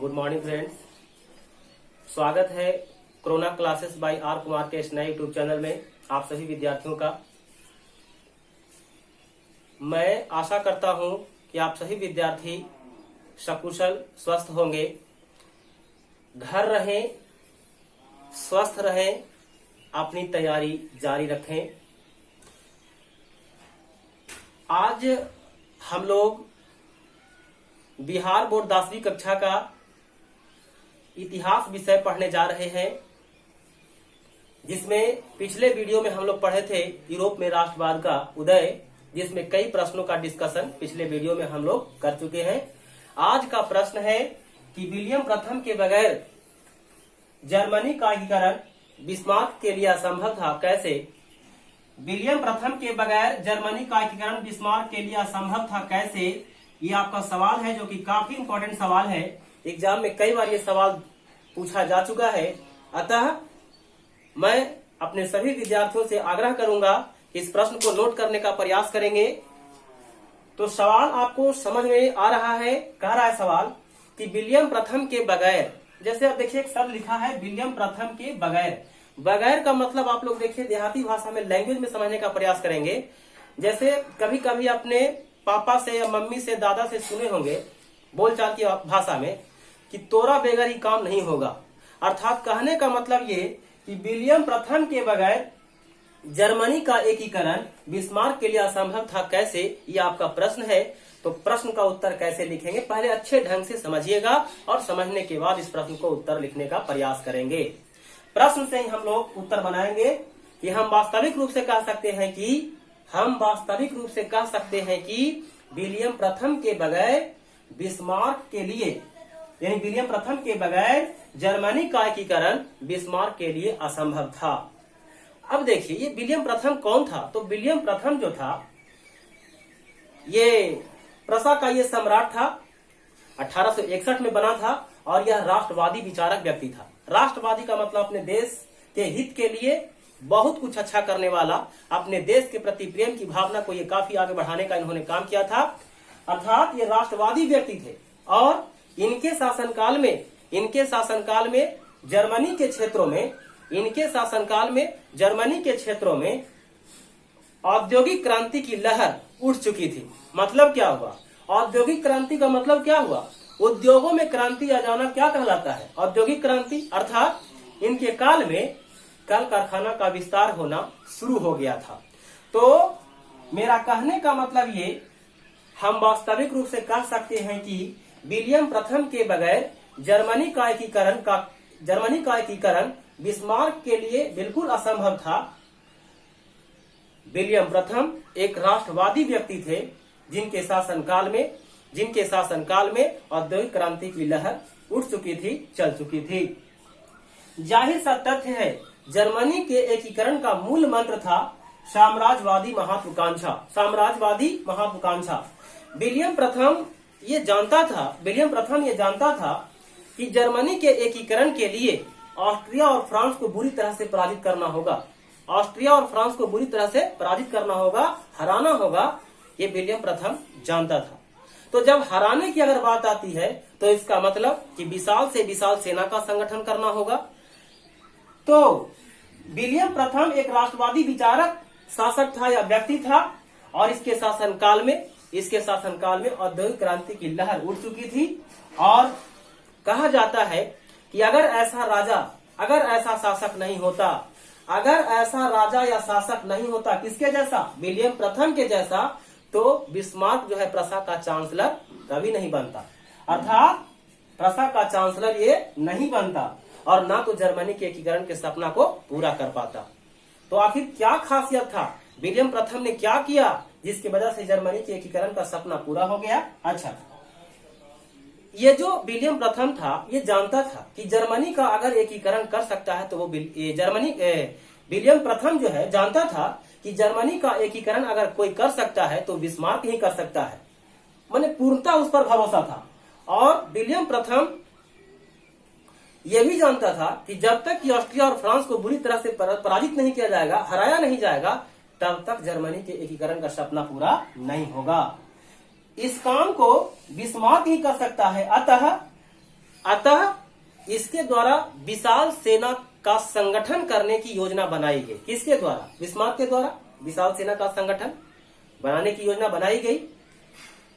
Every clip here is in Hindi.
Good morning friends. स्वागत है corona classes by R Kumar के इस नए यूट्यूब चैनल में आप सभी विद्यार्थियों का। मैं आशा करता हूं कि आप सभी विद्यार्थी सकुशल स्वस्थ होंगे। घर रहें, स्वस्थ रहें, अपनी तैयारी जारी रखें। आज हम लोग बिहार बोर्ड 10वीं कक्षा का इतिहास विषय पढ़ने जा रहे हैं, जिसमें पिछले वीडियो में हम लोग पढ़े थे यूरोप में राष्ट्रवाद का उदय, जिसमें कई प्रश्नों का डिस्कशन पिछले वीडियो में हम लोग कर चुके हैं। आज का प्रश्न है कि विलियम प्रथम के बगैर जर्मनी का एकीकरण बिस्मार्क के लिए असंभव था, कैसे? विलियम प्रथम के बगैर जर्मनी का एकीकरण बिस्मार्क के लिए असंभव था, कैसे? ये आपका सवाल है, जो कि काफी इंपॉर्टेंट सवाल है। एग्जाम में कई बार ये सवाल पूछा जा चुका है। अतः मैं अपने सभी विद्यार्थियों से आग्रह करूंगा कि इस प्रश्न को नोट करने का प्रयास करेंगे। तो सवाल आपको समझ में आ रहा है। कह रहा है सवाल कि विलियम प्रथम के बगैर, जैसे आप देखिए एक शब्द लिखा है विलियम प्रथम के बगैर। बगैर का मतलब आप लोग देखिए देहाती भाषा में, लैंग्वेज में समझने का प्रयास करेंगे। जैसे कभी कभी अपने पापा से या मम्मी से, दादा से सुने होंगे बोलचाल की भाषा में कि तोरा बेगर ही काम नहीं होगा। अर्थात कहने का मतलब ये कि विलियम प्रथम के बगैर जर्मनी का एकीकरण बिस्मार्क के लिए असंभव था, कैसे? ये आपका प्रश्न है। तो प्रश्न का उत्तर कैसे लिखेंगे, पहले अच्छे ढंग से समझिएगा और समझने के बाद इस प्रश्न को उत्तर लिखने का प्रयास करेंगे। प्रश्न से ही हम लोग उत्तर बनाएंगे कि हम वास्तविक रूप से कह सकते हैं कि विलियम प्रथम के बगैर बिस्मार्क के लिए, यानी विलियम प्रथम के बगैर जर्मनी का एकीकरण बिस्मार्क के लिए असंभव था। अब देखिए ये विलियम प्रथम कौन था? तो विलियम प्रथम जो था ये प्रसा का ये सम्राट था, 1861 में बना था और यह राष्ट्रवादी विचारक व्यक्ति था। राष्ट्रवादी का मतलब अपने देश के हित के लिए बहुत कुछ अच्छा करने वाला, अपने देश के प्रति प्रेम की भावना को ये काफी आगे बढ़ाने का इन्होंने काम किया था। अर्थात ये राष्ट्रवादी व्यक्ति थे और इनके शासनकाल में जर्मनी के क्षेत्रों में औद्योगिक क्रांति की लहर उठ चुकी थी। मतलब क्या हुआ? औद्योगिक क्रांति का मतलब क्या हुआ? उद्योगों में क्रांति आ जाना क्या कहलाता है? औद्योगिक क्रांति। अर्थात इनके काल में कल कारखाना का विस्तार होना शुरू हो गया था। तो मेरा कहने का मतलब ये, हम वास्तविक रूप से कह सकते हैं कि विलियम प्रथम के बगैर जर्मनी का एकीकरण बिस्मार्क के लिए बिल्कुल असंभव था। विलियम प्रथम एक राष्ट्रवादी व्यक्ति थे जिनके शासनकाल में औद्योगिक क्रांति की लहर उठ चुकी थी, चल चुकी थी। जाहिर सा तथ्य है, जर्मनी के एकीकरण का मूल मंत्र था साम्राज्यवादी महत्वाकांक्षा। विलियम प्रथम ये जानता था कि जर्मनी के एकीकरण के लिए ऑस्ट्रिया और फ्रांस को बुरी तरह से पराजित करना होगा, हराना होगा। ये विलियम प्रथम जानता था। तो जब हराने की अगर बात आती है तो इसका मतलब कि विशाल से विशाल सेना का संगठन करना होगा। तो विलियम प्रथम एक राष्ट्रवादी विचारक शासक था या व्यक्ति था और इसके शासनकाल में औद्योगिक क्रांति की लहर उठ चुकी थी। और कहा जाता है कि अगर ऐसा राजा या शासक नहीं होता किसके जैसा? विलियम प्रथम के जैसा, तो बिस्मार्क जो है प्रसा का चांसलर कभी नहीं बनता। अर्थात प्रसा का चांसलर ये नहीं बनता और ना तो जर्मनी के एकीकरण के सपना को पूरा कर पाता। तो आखिर क्या खासियत था? विलियम प्रथम ने क्या किया जिसकी वजह से जर्मनी के एकीकरण का सपना पूरा हो गया? अच्छा, ये जो विलियम प्रथम था ये जानता था कि जर्मनी का अगर एकीकरण कर सकता है तो वो विलियम प्रथम जो है जानता था कि जर्मनी का एकीकरण अगर कोई कर सकता है तो बिस्मार्क ही कर सकता है। माने पूर्णतः उस पर भरोसा था। और विलियम प्रथम यह भी जानता था कि जब तक कि ऑस्ट्रिया और फ्रांस को बुरी तरह से पराजित नहीं किया जाएगा, हराया नहीं जाएगा, तब तक जर्मनी के एकीकरण का सपना पूरा नहीं होगा। इस काम को बिस्मार्क ही कर सकता है। अतः अतः इसके द्वारा विशाल सेना का संगठन करने की योजना बनाई गई। किसके द्वारा? बिस्मार्क के द्वारा विशाल सेना का संगठन बनाने की योजना बनाई गई।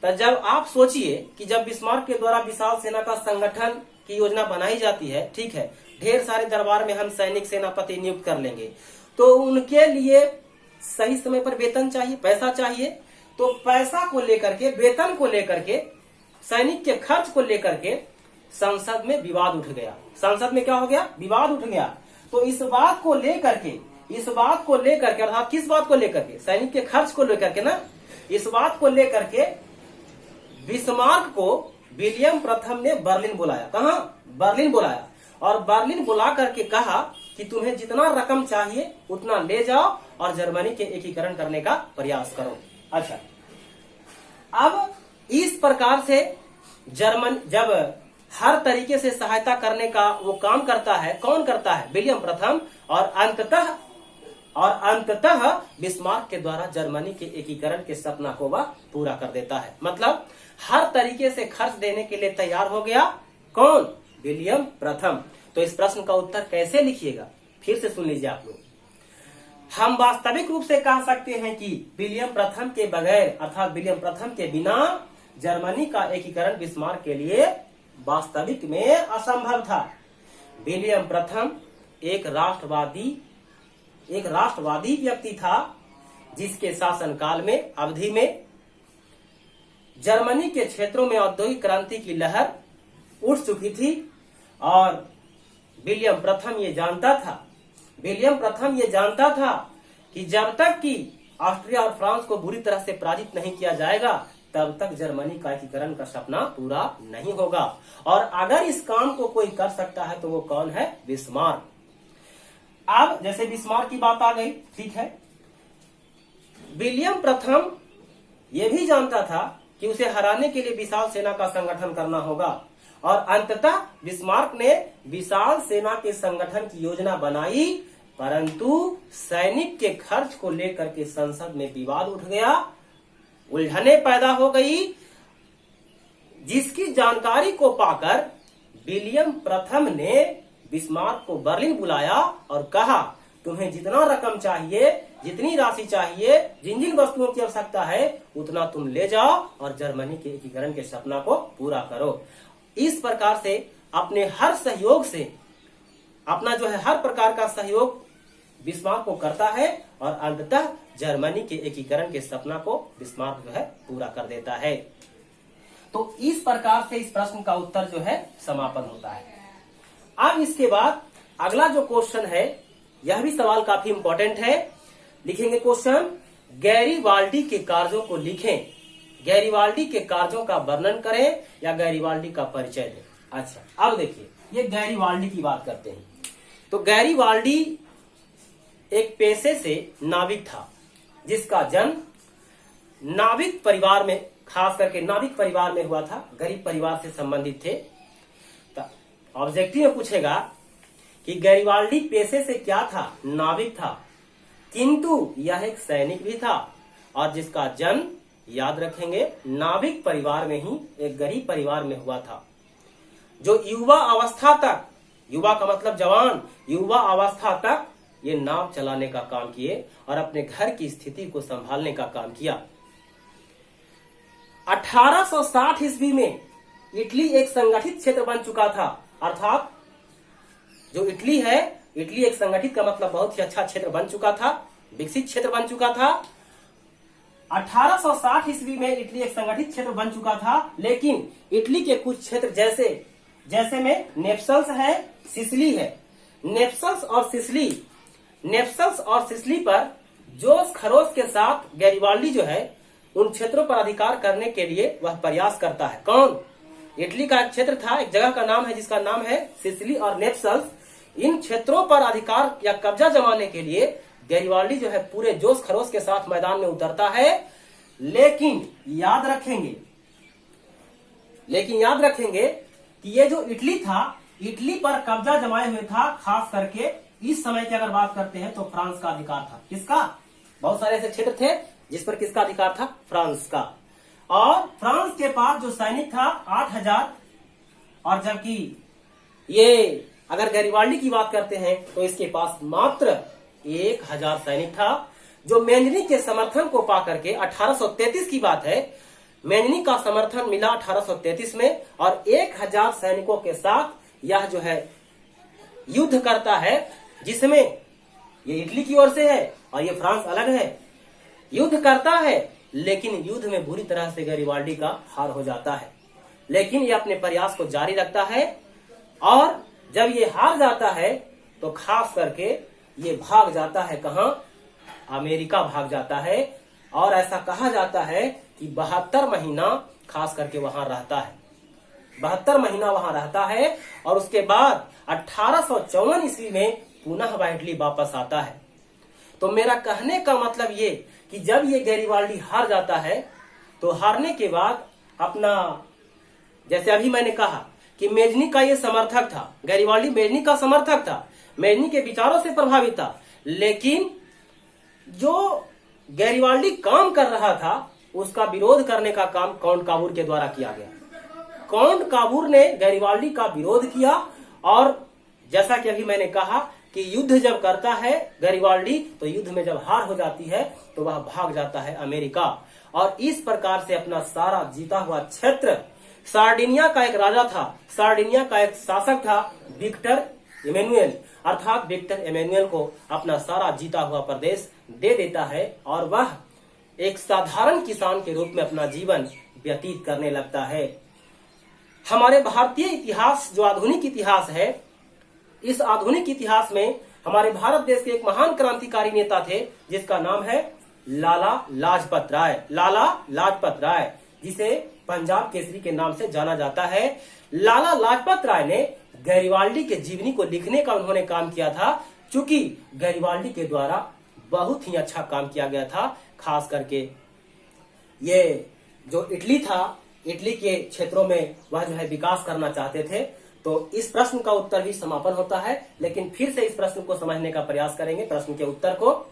तो जब आप सोचिए कि जब बिस्मार्क के द्वारा विशाल सेना का संगठन की योजना बनाई जाती है, ठीक है, ढेर सारे दरबार में हम सैनिक सेनापति नियुक्त कर लेंगे, तो उनके लिए सही समय पर वेतन चाहिए, पैसा चाहिए। तो पैसा को लेकर के, वेतन को लेकर के, सैनिक के खर्च को लेकर के संसद में विवाद उठ गया। संसद में क्या हो गया? विवाद उठ गया। तो इस बात को लेकर के अर्थात किस बात को लेकर के? सैनिक के खर्च को लेकर के ना, इस बात को लेकर के बिस्मार्क को विलियम प्रथम ने बर्लिन बुलाया। कहां? बर्लिन बुलाया। और बर्लिन बुला करके कहा कि तुम्हें जितना रकम चाहिए उतना ले जाओ और जर्मनी के एकीकरण करने का प्रयास करो। अच्छा, अब इस प्रकार से जर्मन जब हर तरीके से सहायता करने का वो काम करता है, कौन करता है? विलियम प्रथम। और अंततः बिस्मार्क के द्वारा जर्मनी के एकीकरण के सपना को वह पूरा कर देता है। मतलब हर तरीके से खर्च देने के लिए तैयार हो गया। कौन? विलियम प्रथम। तो इस प्रश्न का उत्तर कैसे लिखिएगा? फिर से सुन लीजिए आप लोग। हम वास्तविक रूप से कह सकते हैं कि विलियम प्रथम के बगैर अर्थात विलियम प्रथम के बिना जर्मनी का एकीकरण बिस्मार्क के लिए वास्तविक में असंभव था। विलियम प्रथम एक राष्ट्रवादी व्यक्ति था जिसके शासनकाल में अवधि में जर्मनी के क्षेत्रों में औद्योगिक क्रांति की लहर उठ चुकी थी। और विलियम प्रथम ये जानता था कि जब तक कि ऑस्ट्रिया और फ्रांस को बुरी तरह से पराजित नहीं किया जाएगा तब तक जर्मनी का एकीकरण का सपना पूरा नहीं होगा। और अगर इस काम को कोई कर सकता है तो वो कौन है? बिस्मार्क। अब जैसे बिस्मार्क की बात आ गई, ठीक है, विलियम प्रथम ये भी जानता था कि उसे हराने के लिए विशाल सेना का संगठन करना होगा। और अंततः बिस्मार्क ने विशाल सेना के संगठन की योजना बनाई, परंतु सैनिक के खर्च को लेकर के संसद में विवाद उठ गया, उलझने पैदा हो गई, जिसकी जानकारी को पाकर विलियम प्रथम ने बिस्मार्क को बर्लिन बुलाया और कहा तुम्हें जितना रकम चाहिए, जितनी राशि चाहिए, जिन जिन वस्तुओं की आवश्यकता है उतना तुम ले जाओ और जर्मनी के एकीकरण के सपना को पूरा करो। इस प्रकार से अपने हर सहयोग से अपना जो है हर प्रकार का सहयोग बिस्मार्क को करता है और अंततः जर्मनी के एकीकरण के सपना को बिस्मार्क जो है पूरा कर देता है। तो इस प्रकार से इस प्रश्न का उत्तर जो है समापन होता है। अब इसके बाद अगला जो क्वेश्चन है, यह भी सवाल काफी इंपॉर्टेंट है। लिखेंगे क्वेश्चन, गैरीवाल्डी के कार्यों को लिखें। गैरीवाल्डी के कार्यों का वर्णन करें या गैरीवाल्डी का परिचय दें। अच्छा, अब देखिए, ये गैरीवाल्डी की बात करते हैं। तो गैरीवाल्डी एक पेशे से नाविक था जिसका जन्म नाविक परिवार में, खास करके नाविक परिवार में हुआ था, गरीब परिवार से संबंधित थे। ऑब्जेक्टिव में पूछेगा कि गैरीवाल्डी पेशे से क्या था? नाविक था, किंतु यह एक सैनिक भी था और जिसका जन्म, याद रखेंगे, नाविक परिवार में ही, एक गरीब परिवार में हुआ था, जो युवा अवस्था तक, युवा का मतलब जवान, युवा अवस्था तक ये नाव चलाने का काम किए और अपने घर की स्थिति को संभालने का काम किया। 1860 ईस्वी में इटली एक संगठित क्षेत्र बन चुका था। अर्थात जो इटली है, इटली एक संगठित का मतलब बहुत ही अच्छा क्षेत्र बन चुका था, विकसित क्षेत्र बन चुका था। 1860 ईस्वी में इटली एक संगठित क्षेत्र बन चुका था, लेकिन इटली के कुछ क्षेत्र जैसे में नेप्सल्स है, सिसिली है। नेप्सल्स और सिसिली पर जोश खरोश के साथ गैरीवाल्डी जो है उन क्षेत्रों पर अधिकार करने के लिए वह प्रयास करता है। कौन? इटली का एक क्षेत्र था, एक जगह का नाम है जिसका नाम है सिसिली और नेप्सल्स। इन क्षेत्रों पर अधिकार या कब्जा जमाने के लिए गैरीवाल्डी जो है पूरे जोश खरोश के साथ मैदान में उतरता है। लेकिन याद रखेंगे कि ये जो इटली था, इटली पर कब्जा जमाए हुए था, खास करके इस समय की अगर बात करते हैं तो फ्रांस का अधिकार था। किसका? बहुत सारे ऐसे क्षेत्र थे जिस पर किसका अधिकार था? फ्रांस का। और फ्रांस के पास जो सैनिक था 8,000 और जबकि ये अगर गैरिबाल्डी की बात करते हैं तो इसके पास मात्र 1000 सैनिक था, जो मैंजनी के समर्थन को पा करके 1833 की बात है, मैंजनी का समर्थन मिला 1833 में और 1000 सैनिकों के साथ यह जो है युद्ध करता है, जिसमें ये इटली की ओर से है और ये फ्रांस अलग है। युद्ध करता है लेकिन युद्ध में बुरी तरह से गैरिबाल्डी का हार हो जाता है, लेकिन ये अपने प्रयास को जारी रखता है और जब ये हार जाता है तो खास करके ये भाग जाता है कहां? अमेरिका भाग जाता है। और ऐसा कहा जाता है कि 72 महीना खास करके वहां रहता है, 72 महीना वहां रहता है और उसके बाद 1854 ईस्वी में पुनः वह इटली वापस आता है। तो मेरा कहने का मतलब ये कि जब ये गैरिबाल्डी हार जाता है तो हारने के बाद अपना, जैसे अभी मैंने कहा कि मैंजनी का ये समर्थक था, गैरिबाल्डी मैंजनी का समर्थक था, मैंजनी के विचारों से प्रभावित था, लेकिन जो गैरिबाल्डी काम कर रहा था उसका विरोध करने का काम काउंट काबूर के द्वारा किया गया। काउंट काबूर ने गैरिबाल्डी का विरोध किया और जैसा कि अभी मैंने कहा कि युद्ध जब करता है गैरिबाल्डी तो युद्ध में जब हार हो जाती है तो वह भाग जाता है अमेरिका और इस प्रकार से अपना सारा जीता हुआ क्षेत्र, सार्डिनिया का एक राजा था, सार्डिनिया का एक शासक था विक्टर इमैनुअल, अर्थात विक्टर इमैनुअल को अपना सारा जीता हुआ प्रदेश दे देता है और वह एक साधारण किसान के रूप में अपना जीवन व्यतीत करने लगता है। हमारे भारतीय इतिहास जो आधुनिक इतिहास है, इस आधुनिक इतिहास में हमारे भारत देश के एक महान क्रांतिकारी नेता थे जिसका नाम है लाला लाजपत राय। लाला लाजपत राय, जिसे पंजाब केसरी के नाम से जाना जाता है। लाला लाजपत राय ने गैरिबाल्डी के जीवनी को लिखने का उन्होंने काम किया था, चूंकि गैरिबाल्डी के द्वारा बहुत ही अच्छा काम किया गया था। खास करके ये जो इटली था, इटली के क्षेत्रों में वह जो है विकास करना चाहते थे। तो इस प्रश्न का उत्तर भी समापन होता है, लेकिन फिर से इस प्रश्न को समझने का प्रयास करेंगे। प्रश्न के उत्तर को,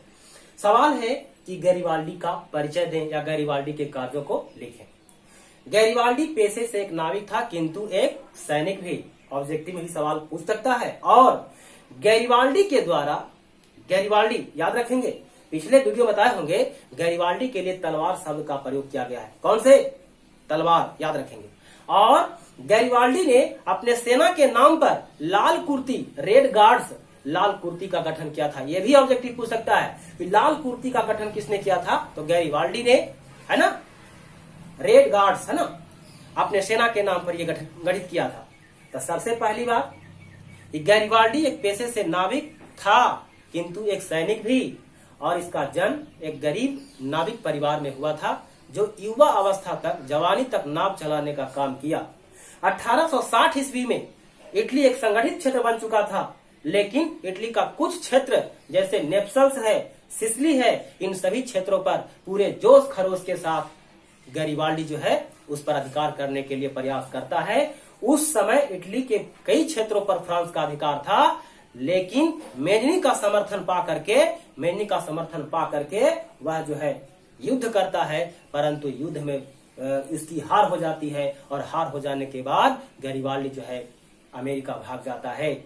सवाल है कि गैरिबाल्डी का परिचय दें या गैरिबाल्डी के कार्यों को लिखें। गैरिबाल्डी पेशे से एक नाविक था किंतु एक सैनिक भी, ऑब्जेक्टिव में भी सवाल पूछ सकता है। और गैरिबाल्डी के द्वारा, गैरिबाल्डी याद रखेंगे, पिछले वीडियो बताए होंगे, गैरिबाल्डी के लिए तलवार शब्द का प्रयोग किया गया है। कौन से? तलवार, याद रखेंगे। और गैरिबाल्डी ने अपने सेना के नाम पर लाल कुर्ती, रेड गार्ड्स, लाल कुर्ती का गठन किया था। यह भी ऑब्जेक्टिव पूछ सकता है कि लाल कुर्ती का गठन किसने किया था? तो गैरिबाल्डी ने, है ना। रेड गार्ड्स, है ना, अपने सेना के नाम पर यह गठित किया था। तो सबसे पहली बात, गैरिबाल्डी एक पेशे से नाविक था किंतु एक सैनिक भी, और इसका जन्म एक गरीब नाविक परिवार में हुआ था जो युवा अवस्था तक, जवानी तक नाव चलाने का काम किया। 1860 ईस्वी में इटली एक संगठित क्षेत्र बन चुका था, लेकिन इटली का कुछ क्षेत्र जैसे नेप्सल्स है, सिसिली है, इन सभी क्षेत्रों पर पूरे जोश खरोश के साथ गैरिबाल्डी जो है उस पर अधिकार करने के लिए प्रयास करता है। उस समय इटली के कई क्षेत्रों पर फ्रांस का अधिकार था, लेकिन मैंजनी का समर्थन पा करके वह जो है युद्ध करता है, परंतु युद्ध में इसकी हार हो जाती है और हार हो जाने के बाद गैरिबाल्डी जो है अमेरिका भाग जाता है।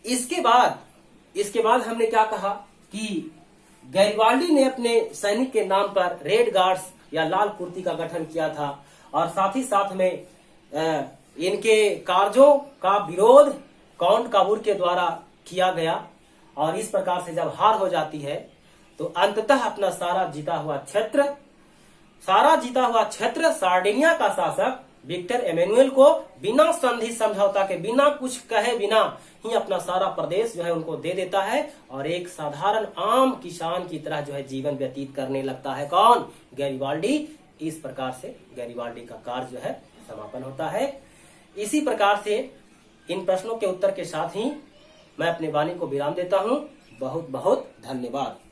इसके बाद हमने क्या कहा कि गैरिबाल्डी ने अपने सैनिक के नाम पर रेड गार्ड्स या लाल कुर्ती का गठन किया था और साथ ही साथ में इनके कार्यों का विरोध काउंट काबूर के द्वारा किया गया। और इस प्रकार से जब हार हो जाती है तो अंततः अपना सारा जीता हुआ क्षेत्र सार्डिनिया का शासक विक्टर इमैनुअल को बिना संधि समझौता के, बिना कुछ कहे बिना ही अपना सारा प्रदेश जो है उनको दे देता है और एक साधारण आम किसान की तरह जो है जीवन व्यतीत करने लगता है। कौन? गैरिबाल्डी। इस प्रकार से गैरिबाल्डी का कार्य जो है समापन होता है। इसी प्रकार से इन प्रश्नों के उत्तर के साथ ही मैं अपनी वाणी को विराम देता हूं। बहुत बहुत धन्यवाद।